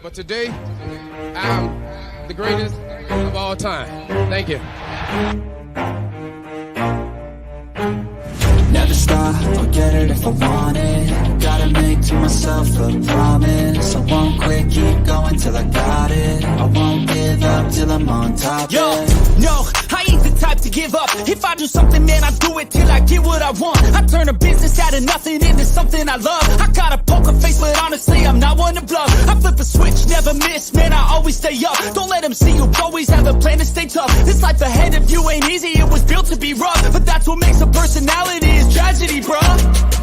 But today, I'm the greatest of all time. Thank you. Never stop, I'll get it if I want it. Gotta make to myself a promise. I won't quit, keep going till I got it. I won't give up till I'm on top. Yo, no, I ain't the type to give up. If I do something, man, I do it till I get what I want. I turn a business out of nothing into something I love. I got a poker face, but honestly, I'm not one to bluff. I flip a switch, never miss, man, I always stay up. Don't let them see you always have a plan to stay tough. This life ahead of you ain't easy, it was built to be rough. But that's what makes a personality, is tragedy, bruh.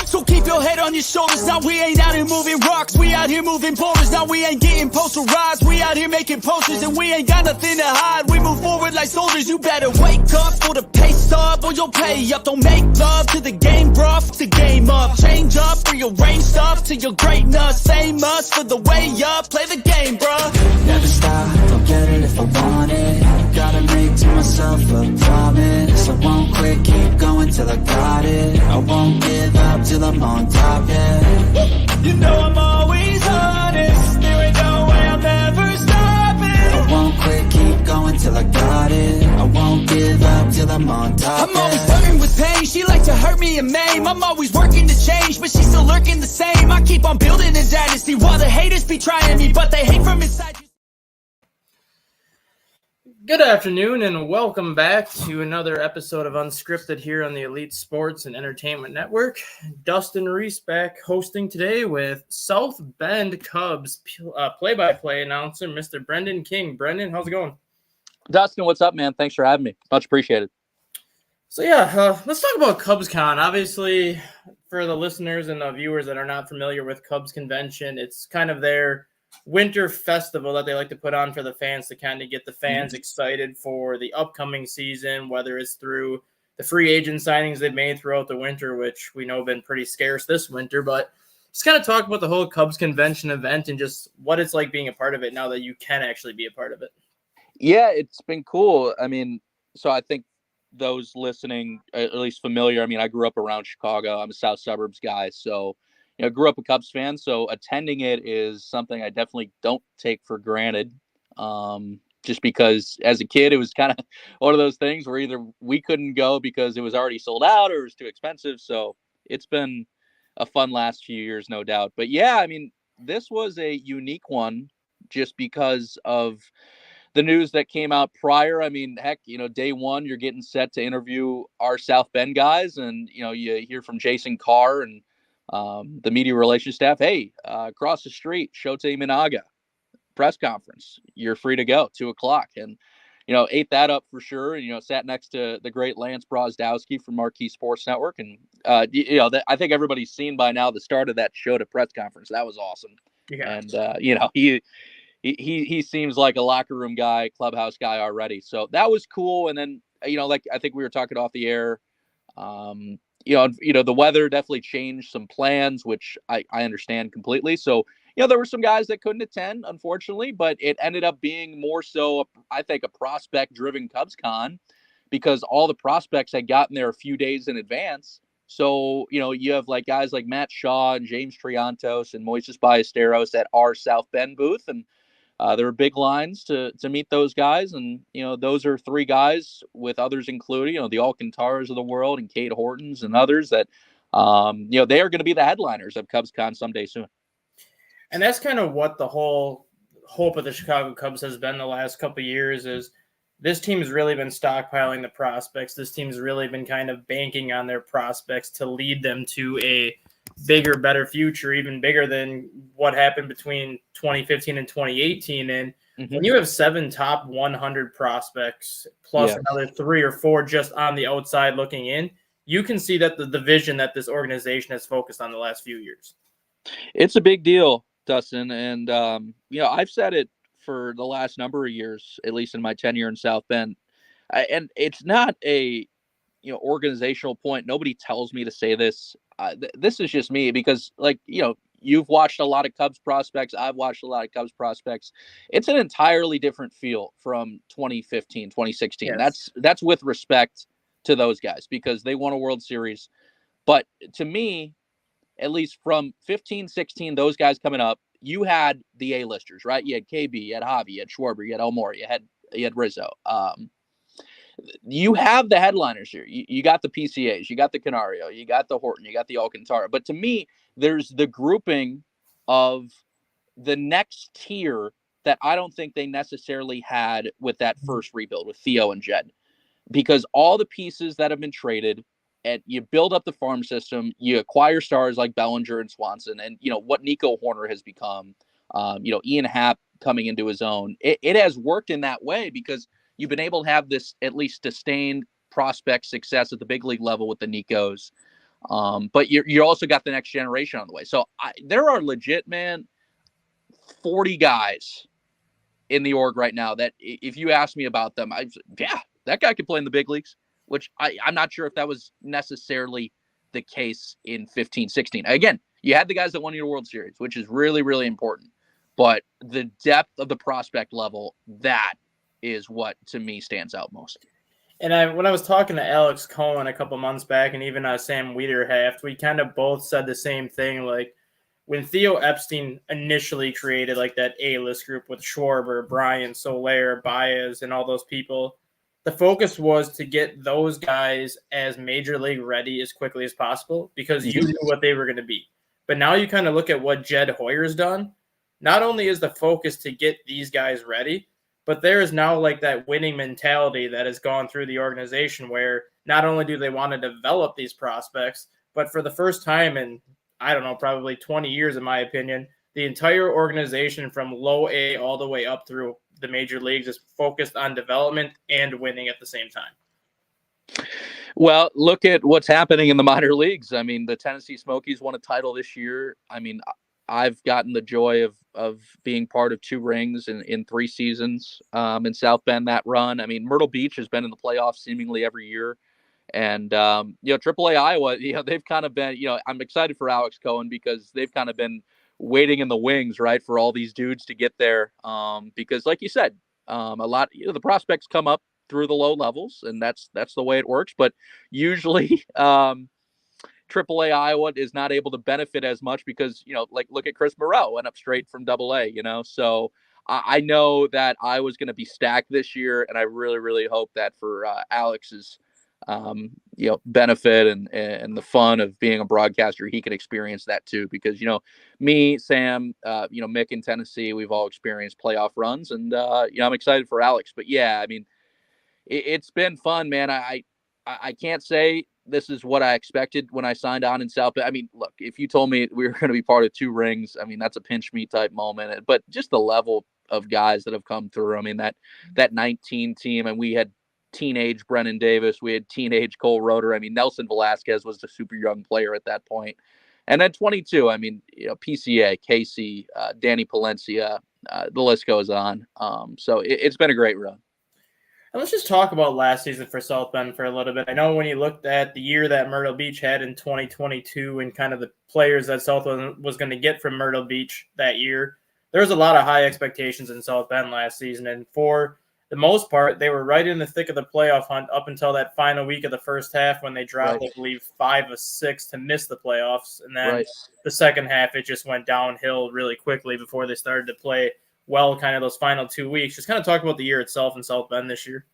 So keep your head on your shoulders. Now we ain't out here moving rocks, we out here moving boulders. Now we ain't getting posterized, we out here making posters. And we ain't got nothing to hide, we move forward like soldiers. You better wake up for the pay stub, or you'll pay up. Don't make love to the game, bruh, fuck the game up. Change up, rearrange stuff to your greatness. Same us for the way up, play the game, bruh. Never stop, I'll get it if I want it. Gotta make to myself a promise. I won't quit, keep going till I got it. I won't give up till I'm on top, yeah. You know I'm always honest, there ain't no way I'm ever stopping. I won't quit, keep going till I got it. I won't give up till I'm on top, I'm always flirting with pain, she like to hurt me and maim. I'm always working to change, but she's still lurking the same. I keep on building a dynasty while the haters be trying me, but they hate from inside. Good afternoon and welcome back to another episode of Unscripted here on the Elite Sports and Entertainment Network. Dustin Reese back hosting today with South Bend Cubs play-by-play announcer, Mr. Brendan King. Brendan, how's it going? Dustin, what's up, man? Thanks for having me. Much appreciated. So yeah, let's talk about CubsCon. Obviously, for the listeners and the viewers that are not familiar with Cubs Convention, it's kind of their winter festival that they like to put on for the fans to kind of get the fans excited for the upcoming season, whether it's through the free agent signings they've made throughout the winter, which we know have been pretty scarce this winter, but just kind of talk about the whole Cubs Convention event and just what it's like being a part of it now that you can actually be a part of it. Yeah, it's been cool. I mean, so I think those listening, at least familiar, I mean, I grew up around Chicago. I'm a South Suburbs guy, so grew up a Cubs fan, so attending it is something I definitely don't take for granted. Just because as a kid, it was kind of one of those things where either we couldn't go because it was already sold out or it was too expensive. So it's been a fun last few years, no doubt. But yeah, I mean, this was a unique one just because of the news that came out prior. I mean, heck, day one, you're getting set to interview our South Bend guys, and, you hear from Jason Carr and the media relations staff. Hey, across the street, Shota Imanaga, press conference. You're free to go, 2:00. And, ate that up for sure. And, sat next to the great Lance Brozdowski from Marquee Sports Network. And, I think everybody's seen by now the start of that Shota press conference. That was awesome. Yeah. And, he seems like a locker room guy, clubhouse guy already. So that was cool. And then, like I think we were talking off the air, the weather definitely changed some plans, which I understand completely. So, there were some guys that couldn't attend, unfortunately, but it ended up being more so, I think, a prospect-driven CubsCon because all the prospects had gotten there a few days in advance. So, you have like guys like Matt Shaw and James Triantos and Moises Ballesteros at our South Bend booth, and there were big lines to meet those guys. And, those are three guys with others included, the Alcantaras of the world and Kate Hortons and others that, they are going to be the headliners of CubsCon someday soon. And that's kind of what the whole hope of the Chicago Cubs has been the last couple of years is this team has really been stockpiling the prospects. This team's really been kind of banking on their prospects to lead them to a bigger, better future, even bigger than what happened between 2015 and 2018. And when you have 7 top 100 prospects plus another 3 or 4 just on the outside looking in, you can see that the vision that this organization has focused on the last few years. It's a big deal, Dustin. And, I've said it for the last number of years, at least in my tenure in South Bend. And it's not a, organizational point. Nobody tells me to say this. This is just me because, you've watched a lot of Cubs prospects. I've watched a lot of Cubs prospects. It's an entirely different feel from 2015, 2016. Yes. That's with respect to those guys because they won a World Series. But to me, at least from 15, 16, those guys coming up, you had the A-listers, right? You had KB, you had Javi, you had Schwarber, you had Elmore, you had Rizzo. You have the headliners here. You got the PCAs, you got the Canario, you got the Horton, you got the Alcantara. But to me, there's the grouping of the next tier that I don't think they necessarily had with that first rebuild with Theo and Jed, because all the pieces that have been traded, and you build up the farm system, you acquire stars like Bellinger and Swanson, and what Nico Horner has become, Ian Happ coming into his own. It has worked in that way because you've been able to have this at least sustained prospect success at the big league level with the Nicos. But you also got the next generation on the way. So there are legit, man, 40 guys in the org right now that if you ask me about them, that guy could play in the big leagues, which I'm not sure if that was necessarily the case in 15-16. Again, you had the guys that won your World Series, which is really, really important. But the depth of the prospect level, that is what to me stands out most. And when I was talking to Alex Cohen a couple months back, and even Sam Wiederhaft, we kind of both said the same thing. Like when Theo Epstein initially created like that A-list group with Schwarber, Brian, Soler, Baez, and all those people, the focus was to get those guys as major league ready as quickly as possible because you knew what they were going to be. But now you kind of look at what Jed Hoyer's done. Not only is the focus to get these guys ready, but there is now like that winning mentality that has gone through the organization where not only do they want to develop these prospects, but for the first time in, I don't know, probably 20 years, in my opinion, the entire organization from low A all the way up through the major leagues is focused on development and winning at the same time. Well, look at what's happening in the minor leagues. I mean, the Tennessee Smokies won a title this year. I mean, I've gotten the joy of being part of 2 rings in 3 seasons in South Bend, that run. I mean, Myrtle Beach has been in the playoffs seemingly every year. And, AAA Iowa, they've kind of been, I'm excited for Alex Cohen because they've kind of been waiting in the wings, right, for all these dudes to get there. Because like you said, a lot, the prospects come up through the low levels, and that's the way it works. But usually, AAA Iowa is not able to benefit as much because, like look at Chris Morel, went up straight from AA, So I know that I was going to be stacked this year, and I really, really hope that for Alex's, benefit and the fun of being a broadcaster, he can experience that too. Because, me, Sam, Mick in Tennessee, we've all experienced playoff runs, and, I'm excited for Alex. But yeah, I mean, it's been fun, man. I can't say this is what I expected when I signed on in South Bend. I mean, look, if you told me we were going to be part of 2 rings, I mean, that's a pinch me type moment. But just the level of guys that have come through. I mean, that 19 team, and we had teenage Brennan Davis, we had teenage Cole Roeder. I mean, Nelson Velasquez was a super young player at that point. And then 22, I mean, PCA, Casey, Danny Palencia, the list goes on. So it's been a great run. And let's just talk about last season for South Bend for a little bit. I know when you looked at the year that Myrtle Beach had in 2022 and kind of the players that South Bend was going to get from Myrtle Beach that year, there was a lot of high expectations in South Bend last season. And for the most part, they were right in the thick of the playoff hunt up until that final week of the first half when they dropped, I believe, 5 of 6 to miss the playoffs. And then the second half, it just went downhill really quickly before they started to play well kind of those final 2 weeks. Just kind of talk about the year itself in South Bend this year.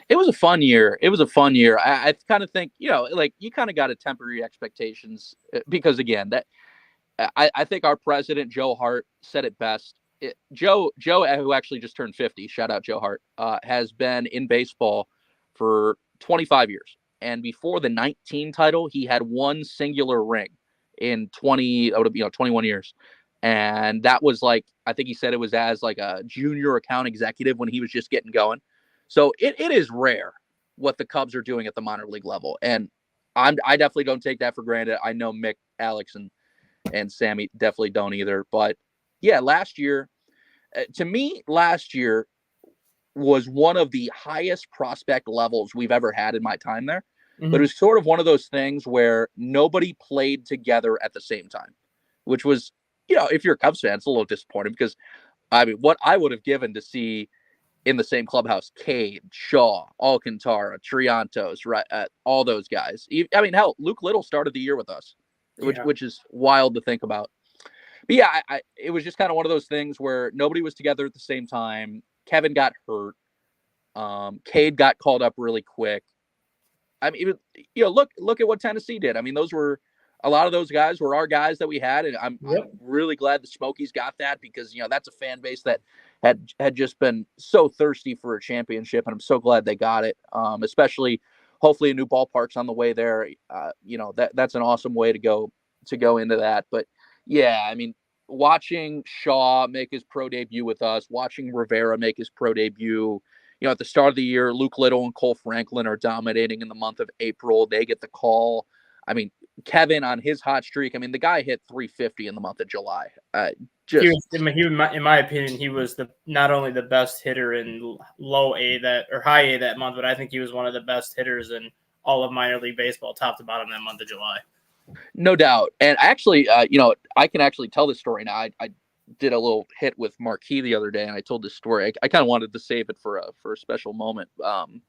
It was a fun year. I kind of think, like you kind of got to temper your expectations because, again, that I think our president, Joe Hart, said it best. Joe, who actually just turned 50, shout out Joe Hart, has been in baseball for 25 years. And before the 19 title, he had 1 singular ring in 21 years. And that was like, I think he said it was as like a junior account executive when he was just getting going. So it is rare what the Cubs are doing at the minor league level. And I definitely don't take that for granted. I know Mick, Alex, and Sammy definitely don't either. But yeah, last year was one of the highest prospect levels we've ever had in my time there. Mm-hmm. But it was sort of one of those things where nobody played together at the same time, which was, if you're a Cubs fan, it's a little disappointing because, I mean, what I would have given to see in the same clubhouse, Cade, Shaw, Alcantara, Triantos, right? All those guys. I mean, hell, Luke Little started the year with us, which is wild to think about. But yeah, it was just kind of one of those things where nobody was together at the same time. Kevin got hurt. Cade got called up really quick. I mean, look at what Tennessee did. I mean, a lot of those guys were our guys that we had, and I'm really glad the Smokies got that, because that's a fan base that had just been so thirsty for a championship, and I'm so glad they got it. Especially, hopefully, a new ballpark's on the way there. That's an awesome way to go into that. But yeah, I mean, watching Shaw make his pro debut with us, watching Rivera make his pro debut. At the start of the year, Luke Little and Cole Franklin are dominating in the month of April. They get the call. I mean, Kevin on his hot streak. I mean, the guy hit 350 in the month of July. In my opinion, he was not only the best hitter in low A or high A that month, but I think he was one of the best hitters in all of minor league baseball, top to bottom, that month of July. No doubt. And actually, I can actually tell this story now. I did a little hit with Marquis the other day, and I told this story. I kind of wanted to save it for a special moment,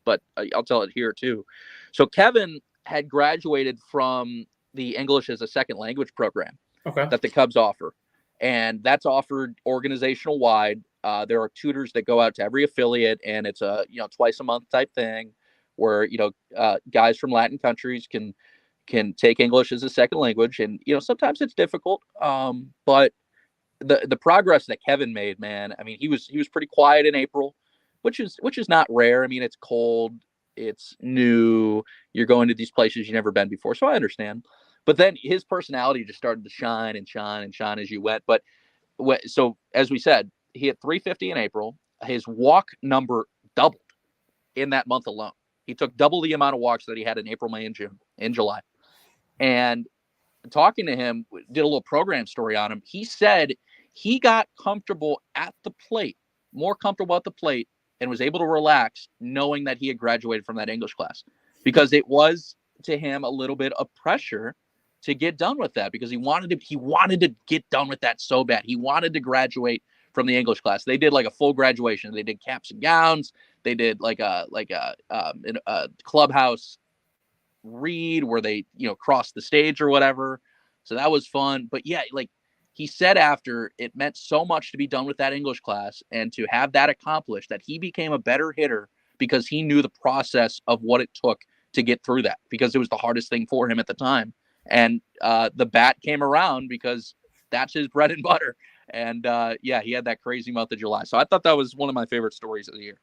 but I'll tell it here too. So Kevin had graduated from the English as a second language program that the Cubs offer, and that's offered organizational wide. There are tutors that go out to every affiliate, and it's a twice a month type thing where guys from Latin countries can take English as a second language, and sometimes it's difficult, but the progress that Kevin made, man. I mean, he was pretty quiet in April, which is not rare. I mean, it's cold, it's new, you're going to these places you've never been before, so I understand. But then his personality just started to shine and shine and shine as you went. But so as we said, he hit 350 in April. His walk number doubled in that month alone. He took double the amount of walks that he had in April, May, and June, in July. And talking to him, did a little program story on him. He said he got comfortable at the plate, more comfortable at the plate, and was able to relax knowing that he had graduated from that English class, because it was to him a little bit of pressure to get done with that, because he wanted to get done with that so bad. He wanted to graduate from the English class. They did like a full graduation. They did caps and gowns. They did like a clubhouse read where they crossed the stage or whatever. So that was fun. But yeah, like he said, after, it meant so much to be done with that English class and to have that accomplished, that he became a better hitter because he knew the process of what it took to get through that, because it was the hardest thing for him at the time. And the bat came around because that's his bread and butter. And he had that crazy month of July. So I thought that was one of my favorite stories of the year.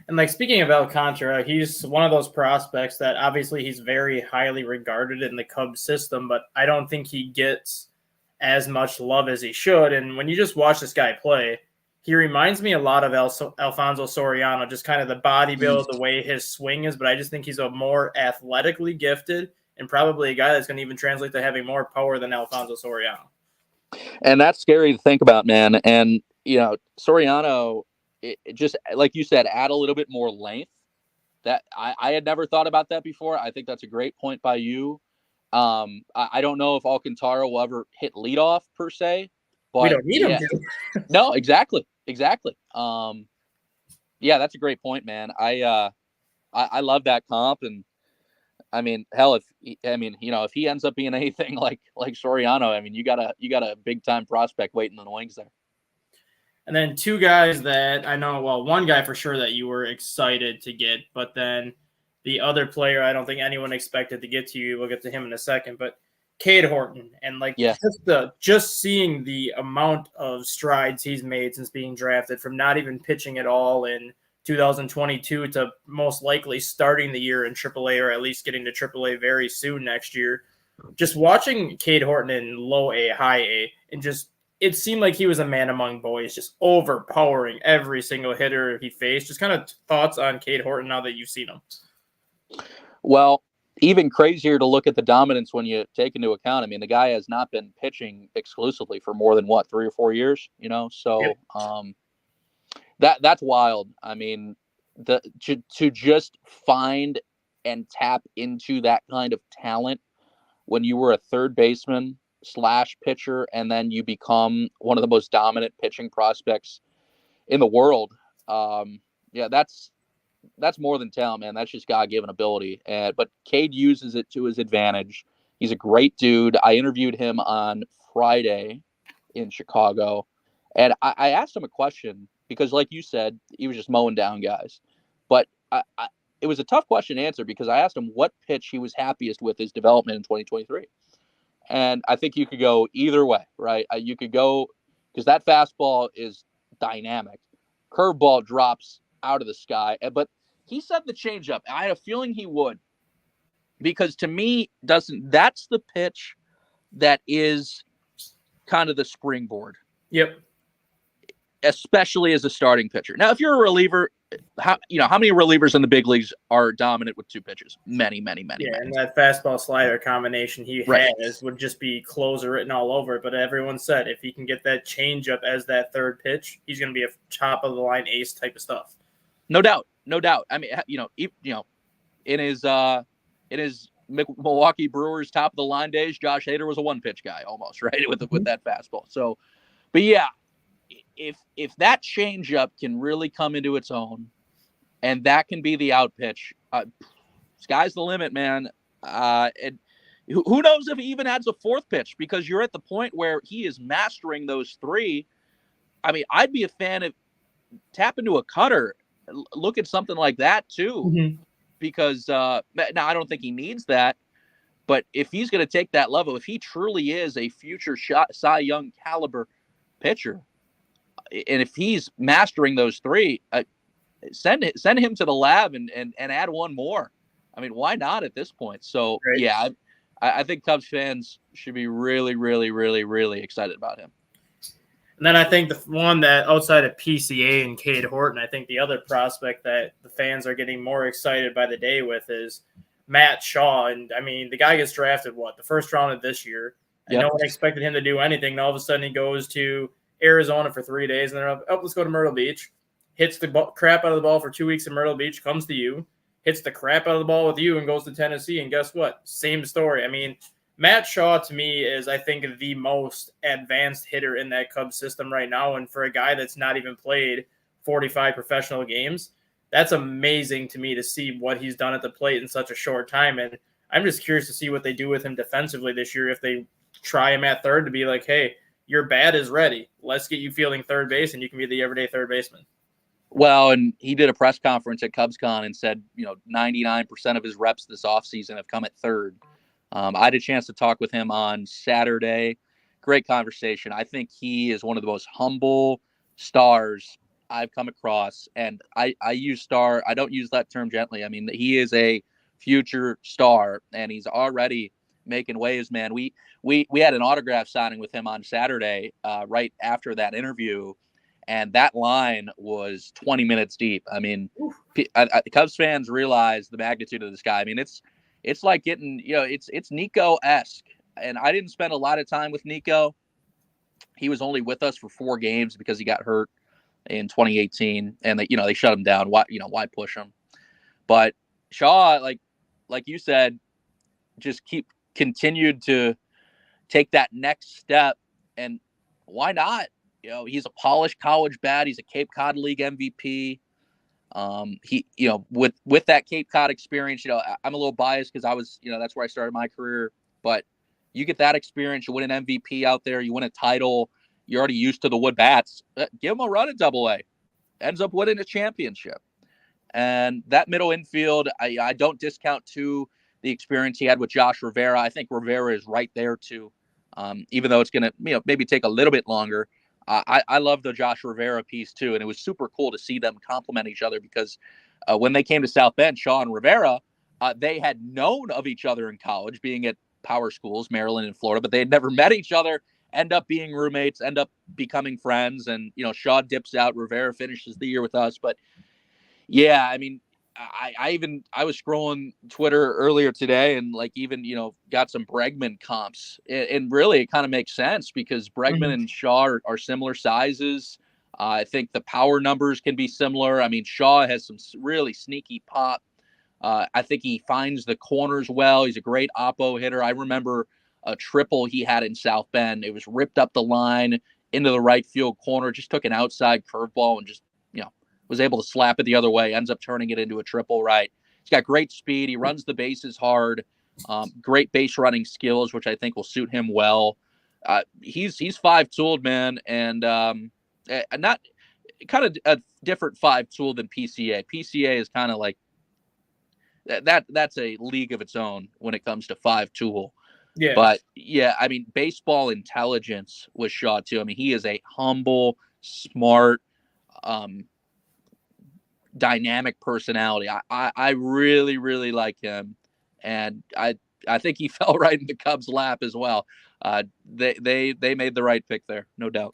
And like, speaking of Alcantara, he's one of those prospects that obviously he's very highly regarded in the Cubs system, but I don't think he gets as much love as he should. And when you just watch this guy play, he reminds me a lot of Alfonso Soriano, just kind of the body build, the way his swing is, but I just think he's a more athletically gifted and probably a guy that's going to even translate to having more power than Alfonso Soriano. And that's scary to think about, man. And, Soriano, it just, like you said, add a little bit more length. That I had never thought about that before. I think that's a great point by you. I don't know if Alcantara will ever hit leadoff per se, but we don't need him to. No, exactly. Yeah, that's a great point, man. I love that comp, and I mean, hell, if he ends up being anything like Soriano, I mean, you got a big time prospect waiting in the wings there. And then two guys that I know, well, one guy for sure that you were excited to get, but then the other player I don't think anyone expected to get to you. We'll get to him in a second, but Cade Horton. And just seeing the amount of strides he's made since being drafted, from not even pitching at all in 2022 to most likely starting the year in AAA, or at least getting to AAA very soon next year. Just watching Cade Horton in low A, high A, and just it seemed like he was a man among boys, just overpowering every single hitter he faced. Just kind of thoughts on Cade Horton now that you've seen him. Well, even crazier to look at the dominance when you take into account, I mean, the guy has not been pitching exclusively for more than 3 or 4 years, so that's wild. I mean, to just find and tap into that kind of talent when you were a third baseman / pitcher, and then you become one of the most dominant pitching prospects in the world. That's more than talent, man. That's just God-given ability. But Cade uses it to his advantage. He's a great dude. I interviewed him on Friday, in Chicago. And I asked him a question because, like you said, he was just mowing down guys. But it was a tough question to answer because I asked him what pitch he was happiest with his development in 2023. And I think you could go either way, right? You could go because that fastball is dynamic. Curveball drops out of the sky. But he said the changeup. I had a feeling he would because to me, that's the pitch that is kind of the springboard. Yep. Especially as a starting pitcher. Now, if you're a reliever, how many relievers in the big leagues are dominant with two pitches? Many. Yeah, many. and that fastball slider combination he has would just be closer written all over it. But everyone said if he can get that changeup as that third pitch, he's going to be a top of the line ace type of stuff. No doubt. I mean, in his Milwaukee Brewers top of the line days, Josh Hader was a one pitch guy almost, right, with that fastball. So, but yeah. If that changeup can really come into its own, and that can be the out pitch, sky's the limit, man. And who knows if he even adds a fourth pitch because you're at the point where he is mastering those three. I mean, I'd be a fan of tap into a cutter, look at something like that too, because now I don't think he needs that, but if he's going to take that level, if he truly is a future Cy Young caliber pitcher. And if he's mastering those three, send him to the lab and add one more. I mean, why not at this point? So, right. Yeah, I think Cubs fans should be really, really, really, really excited about him. And then I think the one that outside of PCA and Cade Horton, I think the other prospect that the fans are getting more excited by the day with is Matt Shaw. And, I mean, the guy gets drafted, the first round of this year. And no one expected him to do anything. And all of a sudden he goes to Arizona for 3 days, and they're like, let's go to Myrtle Beach. Hits the crap out of the ball for 2 weeks in Myrtle Beach, comes to you, hits the crap out of the ball with you, and goes to Tennessee. And guess what? Same story. I mean, Matt Shaw to me is, I think, the most advanced hitter in that Cubs system right now. And for a guy that's not even played 45 professional games, that's amazing to me to see what he's done at the plate in such a short time. And I'm just curious to see what they do with him defensively this year. If they try him at third to be like, hey, your bat is ready. Let's get you fielding third base, and you can be the everyday third baseman. Well, and he did a press conference at CubsCon and said, 99% of his reps this offseason have come at third. I had a chance to talk with him on Saturday. Great conversation. I think he is one of the most humble stars I've come across. And I use star. I don't use that term gently. I mean, he is a future star, and he's already making waves, man. We had an autograph signing with him on Saturday, right after that interview, and that line was 20 minutes deep. I mean, Cubs fans realize the magnitude of this guy. I mean, it's like getting, it's Nico-esque, and I didn't spend a lot of time with Nico. He was only with us for 4 games because he got hurt in 2018, and they shut him down. Why push him? But Shaw, like you said, just continued to take that next step, and why not? He's a polished college bat. He's a Cape Cod League MVP. He, with that Cape Cod experience, I'm a little biased because I was, that's where I started my career. But you get that experience, you win an MVP out there, you win a title. You're already used to the wood bats. Give him a run at AA. Ends up winning a championship. And that middle infield, I don't discount too the experience he had with Josh Rivera. I think Rivera is right there too, even though it's going to maybe take a little bit longer. I love the Josh Rivera piece too, and it was super cool to see them complement each other because when they came to South Bend, Shaw and Rivera, they had known of each other in college, being at power schools, Maryland and Florida, but they had never met each other, end up being roommates, end up becoming friends, and Shaw dips out, Rivera finishes the year with us. But yeah, I mean, I was scrolling Twitter earlier today and got some Bregman comps, and really it kind of makes sense because Bregman and Shaw are similar sizes. I think the power numbers can be similar. I mean, Shaw has some really sneaky pop. I think he finds the corners well. He's a great oppo hitter. I remember a triple he had in South Bend. It was ripped up the line into the right field corner, just took an outside curveball and just was able to slap it the other way, ends up turning it into a triple right. He's got great speed. He runs the bases hard, great base running skills, which I think will suit him well. He's five-tooled, man, and not kind of a different five-tool than PCA. PCA is kind of like that's a league of its own when it comes to five-tool. Yeah. But yeah, I mean, baseball intelligence was Shaw too. I mean, he is a humble, smart, dynamic personality. I really, really like him, and I think he fell right in the Cubs' lap as well. They made the right pick there, no doubt.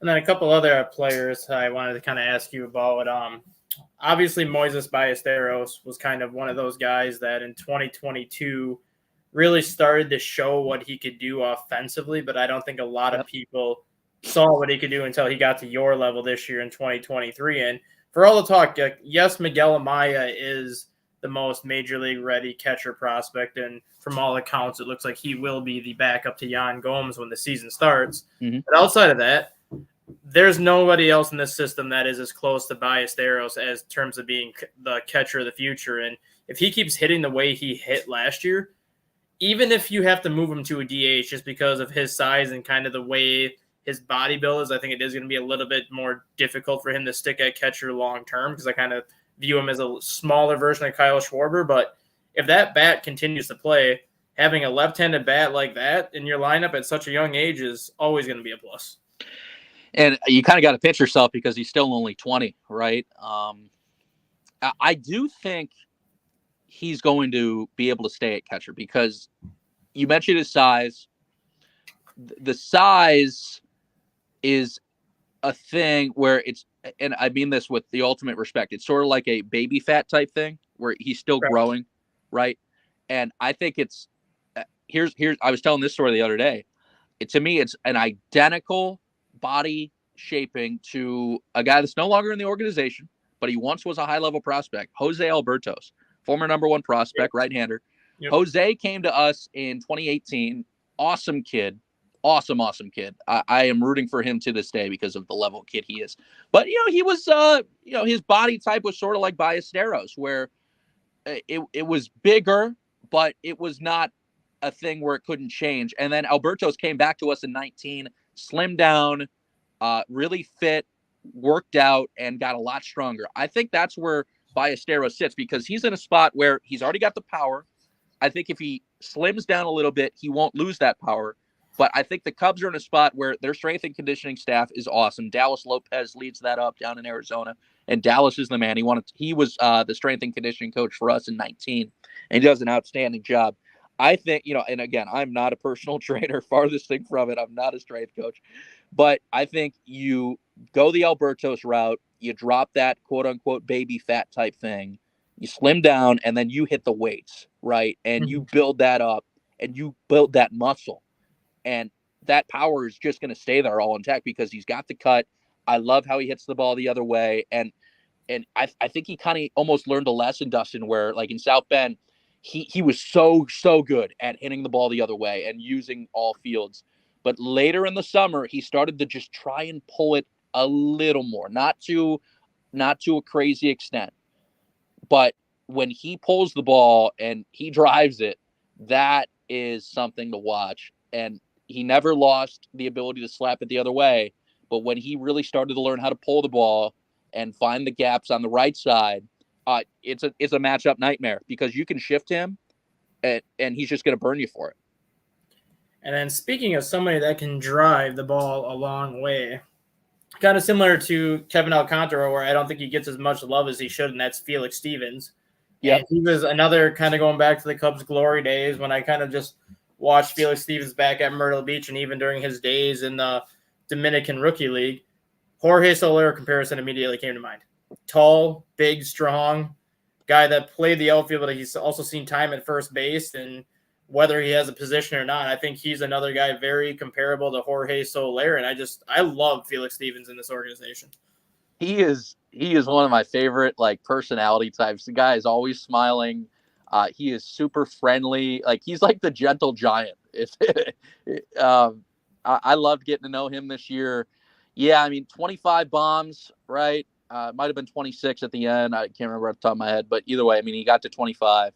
And then a couple other players I wanted to kind of ask you about. Obviously, Moises Ballesteros was kind of one of those guys that in 2022 really started to show what he could do offensively, but I don't think a lot of people saw what he could do until he got to your level this year in 2023. And for all the talk, yes, Miguel Amaya is the most major league ready catcher prospect, and from all accounts, it looks like he will be the backup to Yan Gomes when the season starts. Mm-hmm. But outside of that, there's nobody else in this system that is as close to Ballesteros as terms of being the catcher of the future. And if he keeps hitting the way he hit last year, even if you have to move him to a DH just because of his size and kind of the way his body build is, I think it is going to be a little bit more difficult for him to stick at catcher long term, because I kind of view him as a smaller version of Kyle Schwarber. But if that bat continues to play, having a left-handed bat like that in your lineup at such a young age is always going to be a plus. And you kind of got to pinch yourself because he's still only 20, right? I do think he's going to be able to stay at catcher because you mentioned his size. The size is a thing where it's, and I mean this with the ultimate respect, it's sort of like a baby fat type thing where he's still growing, right? And I think it's, here's I was telling this story the other day. To me, it's an identical body shaping to a guy that's no longer in the organization, but he once was a high-level prospect, Jose Albertos, former number one prospect, right-hander. Yep. Jose came to us in 2018. Awesome kid. Awesome kid. I am rooting for him to this day because of the level kid he is. But, he was, his body type was sort of like Ballesteros, where it was bigger, but it was not a thing where it couldn't change. And then Albertos came back to us in 19, slimmed down, really fit, worked out, and got a lot stronger. I think that's where Ballesteros sits because he's in a spot where he's already got the power. I think if he slims down a little bit, he won't lose that power. But I think the Cubs are in a spot where their strength and conditioning staff is awesome. Dallas Lopez leads that up down in Arizona, and Dallas is the man. He was the strength and conditioning coach for us in 19, and he does an outstanding job. I think, and again, I'm not a personal trainer, farthest thing from it. I'm not a strength coach. But I think you go the Albertos route, you drop that quote-unquote baby fat type thing, you slim down, and then you hit the weights, right? And you build that up, and you build that muscle. And that power is just going to stay there all intact because he's got the cut. I love how he hits the ball the other way. And I think he kind of almost learned a lesson, Dustin, where like in South Bend, he was so good at hitting the ball the other way and using all fields. But later in the summer, he started to just try and pull it a little more, not to a crazy extent. But when he pulls the ball and he drives it, that is something to watch. And he never lost the ability to slap it the other way. But when he really started to learn how to pull the ball and find the gaps on the right side, it's a matchup nightmare because you can shift him and he's just going to burn you for it. And then speaking of somebody that can drive the ball a long way, kind of similar to Kevin Alcantara, where I don't think he gets as much love as he should, and that's Felix Stevens. Yeah, he was another kind of going back to the Cubs' glory days when I kind of just watched Felix Stevens back at Myrtle Beach and even during his days in the Dominican Rookie League. Jorge Soler comparison immediately came to mind. Tall, big, strong guy that played the outfield, but he's also seen time at first base, and whether he has a position or not, I think he's another guy very comparable to Jorge Soler, and I love Felix Stevens in this organization. He is one of my favorite personality types. The guy is always smiling. He is super friendly. He's like the gentle giant. I loved getting to know him this year. Yeah, 25 bombs, right? Might have been 26 at the end. I can't remember off the top of my head, but either way, he got to 25.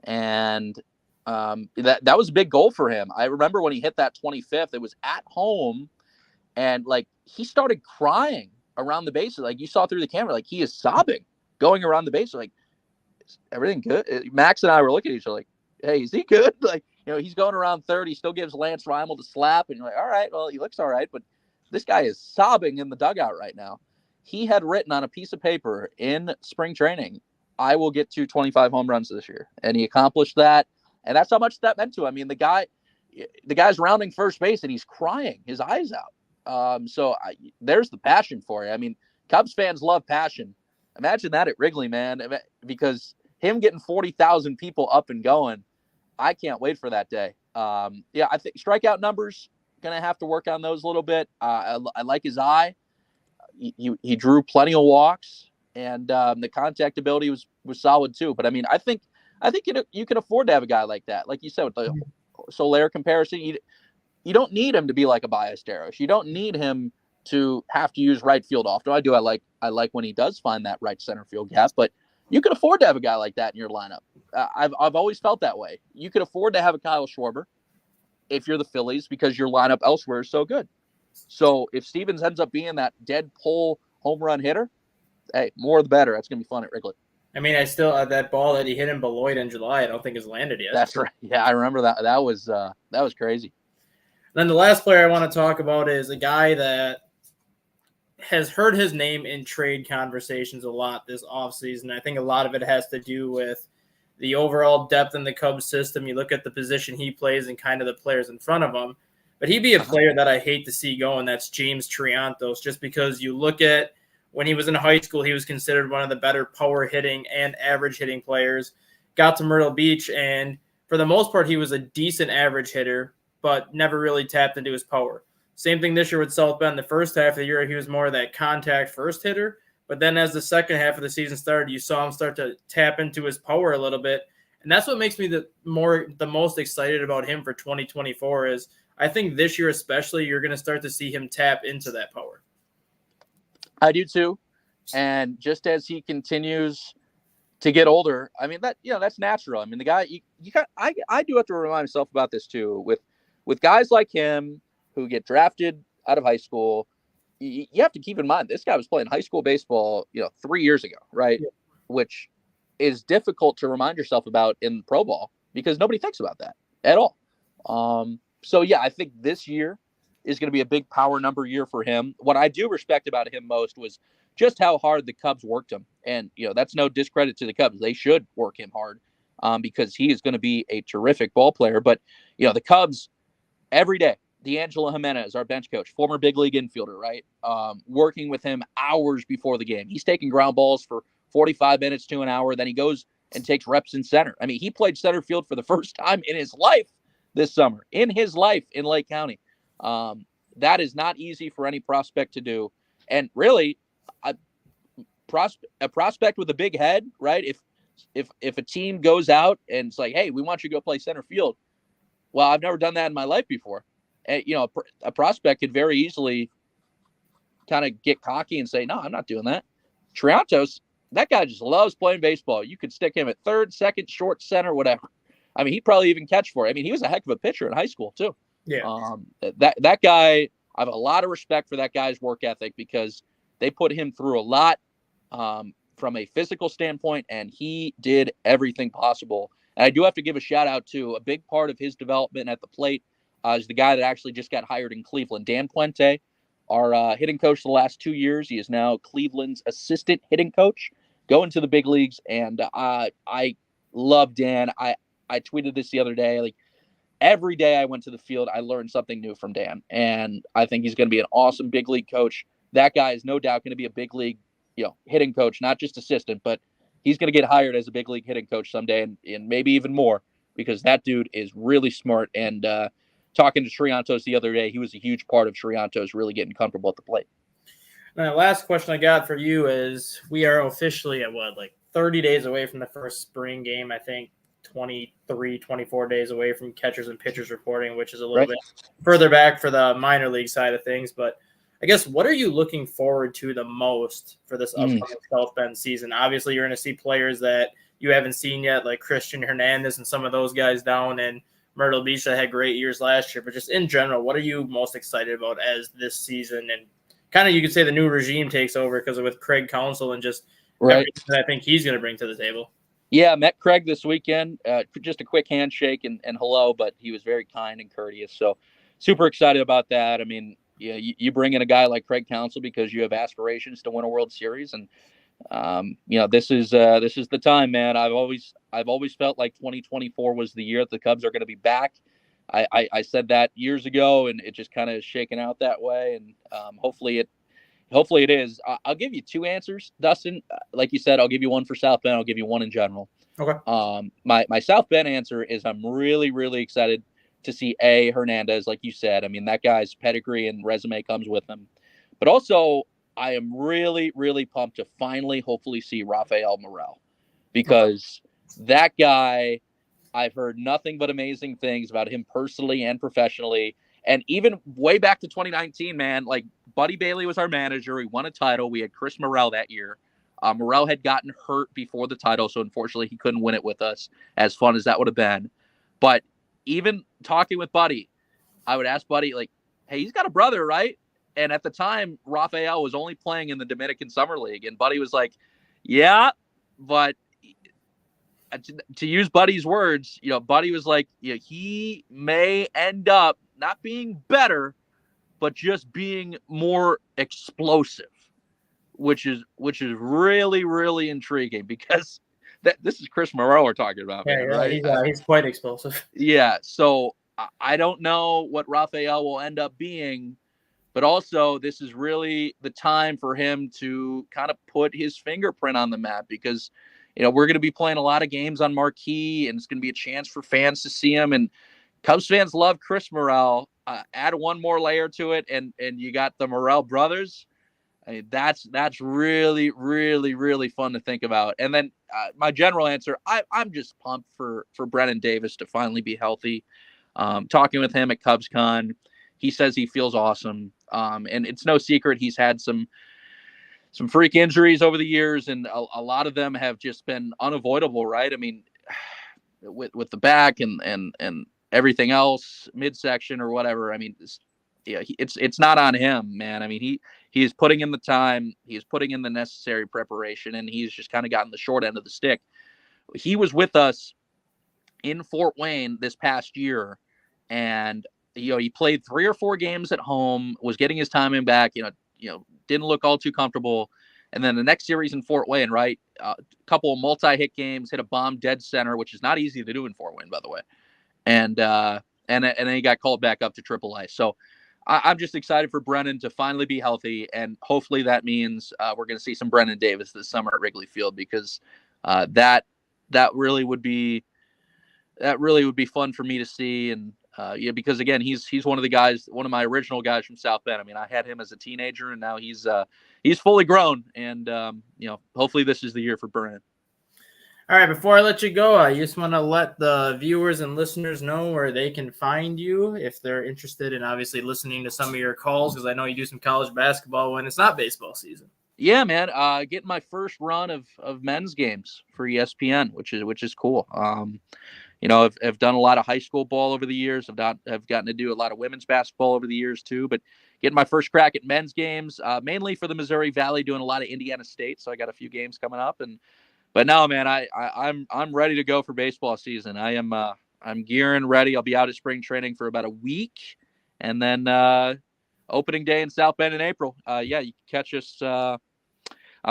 And That was a big goal for him. I remember when he hit that 25th, it was at home, and like he started crying around the bases. Like you saw through the camera, like he is sobbing going around the bases. Like, is everything good? Max and I were looking at each other like, hey, is he good? Like, he's going around third. He still gives Lance Reimel the slap, and you're like, all right, well, he looks all right, but this guy is sobbing in the dugout right now. He had written on a piece of paper in spring training, I will get to 25 home runs this year. And he accomplished that. And that's how much that meant to him. I mean, the guy's rounding first base and he's crying his eyes out. There's the passion for you. I mean, Cubs fans love passion. Imagine that at Wrigley, man, because him getting 40,000 people up and going, I can't wait for that day. I think strikeout numbers, going to have to work on those a little bit. I like his eye. He drew plenty of walks, and the contact ability was solid too. But I mean, I think you can afford to have a guy like that. Like you said, with the Soler comparison, you don't need him to be like a Ballesteros. You don't need him to have to use right field often. I like when he does find that right center field gap, but you can afford to have a guy like that in your lineup. I've always felt that way. You could afford to have a Kyle Schwarber if you're the Phillies because your lineup elsewhere is so good. So if Stevens ends up being that dead pull home run hitter, hey, more the better. That's going to be fun at Wrigley. I mean, I still that ball that he hit in Beloit in July, I don't think has landed yet. That's right. Yeah, I remember that. That was crazy. Then the last player I want to talk about is a guy that has heard his name in trade conversations a lot this offseason. I think a lot of it has to do with the overall depth in the Cubs system. You look at the position he plays and kind of the players in front of him. But he'd be a player that I hate to see go, and that's James Triantos, just because you look at when he was in high school, he was considered one of the better power hitting and average hitting players. Got to Myrtle Beach, and for the most part, he was a decent average hitter, but never really tapped into his power. Same thing this year with South Bend. The first half of the year, he was more of that contact first hitter. But then as the second half of the season started, you saw him start to tap into his power a little bit. And that's what makes me the most excited about him for 2024 is I think this year especially, you're going to start to see him tap into that power. I do too. And just as he continues to get older, I mean, that's natural. I mean, the guy, I do have to remind myself about this too. With guys like him who get drafted out of high school, you have to keep in mind this guy was playing high school baseball, 3 years ago, right? Yeah. Which is difficult to remind yourself about in pro ball because nobody thinks about that at all. So yeah, I think this year is going to be a big power number year for him. What I do respect about him most was just how hard the Cubs worked him. And, that's no discredit to the Cubs. They should work him hard because he is going to be a terrific ball player. But, the Cubs every day, D'Angelo Jimenez, our bench coach, former big league infielder, right? Working with him hours before the game. He's taking ground balls for 45 minutes to an hour. Then he goes and takes reps in center. I mean, he played center field for the first time in his life this summer, in Lake County. That is not easy for any prospect to do. And really, a prospect with a big head, right? If a team goes out and it's like, hey, we want you to go play center field. Well, I've never done that in my life before. And, a prospect could very easily kind of get cocky and say, no, I'm not doing that. Triantos, that guy just loves playing baseball. You could stick him at third, second, short, center, whatever. I mean, he'd probably even catch for it. I mean, he was a heck of a pitcher in high school too. Yeah. That guy, I have a lot of respect for that guy's work ethic because they put him through a lot from a physical standpoint, and he did everything possible. And I do have to give a shout out to a big part of his development at the plate is the guy that actually just got hired in Cleveland, Dan Puente, our hitting coach the last 2 years. He is now Cleveland's assistant hitting coach, going to the big leagues. And I love Dan. I tweeted this the other day, like, every day I went to the field, I learned something new from Dan, and I think he's going to be an awesome big league coach. That guy is no doubt going to be a big league, hitting coach, not just assistant, but he's going to get hired as a big league hitting coach someday, and maybe even more, because that dude is really smart. And talking to Triantos the other day, he was a huge part of Triantos really getting comfortable at the plate. Now, the last question I got for you is, we are officially at 30 days away from the first spring game, I think. 24 days away from catchers and pitchers reporting, which is a little bit further back for the minor league side of things. But I guess, what are you looking forward to the most for this upcoming South Bend season? Obviously, you're going to see players that you haven't seen yet, like Christian Hernandez and some of those guys down in Myrtle Beach that had great years last year. But just in general, what are you most excited about as this season and kind of you could say the new regime takes over because with Craig Counsell and just everything that I think he's going to bring to the table? Yeah, met Craig this weekend. Just a quick handshake and hello, but he was very kind and courteous. So super excited about that. I mean, yeah, you bring in a guy like Craig Counsell because you have aspirations to win a World Series, and this is the time, man. I've always felt like 2024 was the year that the Cubs are going to be back. I said that years ago, and it just kind of shaken out that way, and hopefully it is. I'll give you two answers, Dustin. Like you said, I'll give you one for South Bend. I'll give you one in general. Okay. My South Bend answer is I'm really, really excited to see Hernandez, like you said. I mean, that guy's pedigree and resume comes with him. But also, I am really, really pumped to finally, hopefully, see Rafael Morel. Because that guy, I've heard nothing but amazing things about him personally and professionally. And even way back to 2019, man, like Buddy Bailey was our manager. We won a title. We had Chris Morel that year. Morel had gotten hurt before the title, so unfortunately he couldn't win it with us, as fun as that would have been. But even talking with Buddy, I would ask Buddy, like, hey, he's got a brother, right? And at the time, Rafael was only playing in the Dominican Summer League. And Buddy was like, yeah, but to use Buddy's words, Buddy was like, he may end up not being better, but just being more explosive, which is really, really intriguing because this is Chris Morel we're talking about, man, right? He's quite explosive. Yeah, so I don't know what Rafael will end up being, but also this is really the time for him to kind of put his fingerprint on the map because, we're going to be playing a lot of games on Marquee, and it's going to be a chance for fans to see him. And Cubs fans love Chris Morel. Add one more layer to it, and you got the Morel brothers. I mean, that's really, really, really fun to think about. And then my general answer, I'm just pumped for Brennen Davis to finally be healthy. Talking with him at CubsCon, he says he feels awesome. And it's no secret he's had some freak injuries over the years, and a lot of them have just been unavoidable, right? I mean, with the back and everything else, midsection or whatever. I mean, it's not on him, man. I mean, he is putting in the time, he is putting in the necessary preparation, and he's just kind of gotten the short end of the stick. He was with us in Fort Wayne this past year, and he played 3 or 4 games at home, was getting his timing back, didn't look all too comfortable. And then the next series in Fort Wayne, right? A couple of multi-hit games, hit a bomb dead center, which is not easy to do in Fort Wayne, by the way. And then he got called back up to AAA. So I'm just excited for Brennen to finally be healthy, and hopefully that means we're going to see some Brennen Davis this summer at Wrigley Field because that really would be fun for me to see. And because again, he's one of my original guys from South Bend. I mean, I had him as a teenager, and now he's fully grown. And hopefully this is the year for Brennen. All right, before I let you go, I just want to let the viewers and listeners know where they can find you if they're interested in obviously listening to some of your calls, because I know you do some college basketball when it's not baseball season. Yeah, man. Getting my first run of men's games for ESPN, which is cool. I've done a lot of high school ball over the years. I've gotten to do a lot of women's basketball over the years too, but getting my first crack at men's games, mainly for the Missouri Valley, doing a lot of Indiana State. So I got a few games coming up, but now, man, I'm ready to go for baseball season. I'm gearing ready. I'll be out at spring training for about a week, and then opening day in South Bend in April. You can catch us on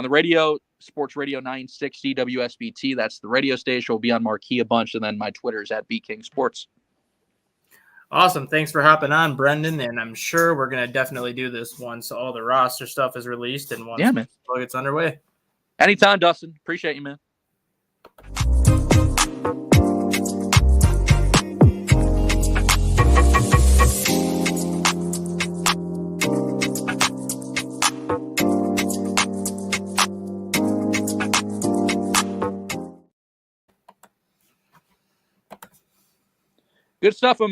the radio, Sports Radio 960 WSBT. That's the radio station. We'll be on Marquee a bunch, and then my Twitter is at BKing Sports. Awesome. Thanks for hopping on, Brendan. And I'm sure we're going to definitely do this once all the roster stuff is released and once it gets underway. Anytime, Dustin. Appreciate you, man. Good stuff, man.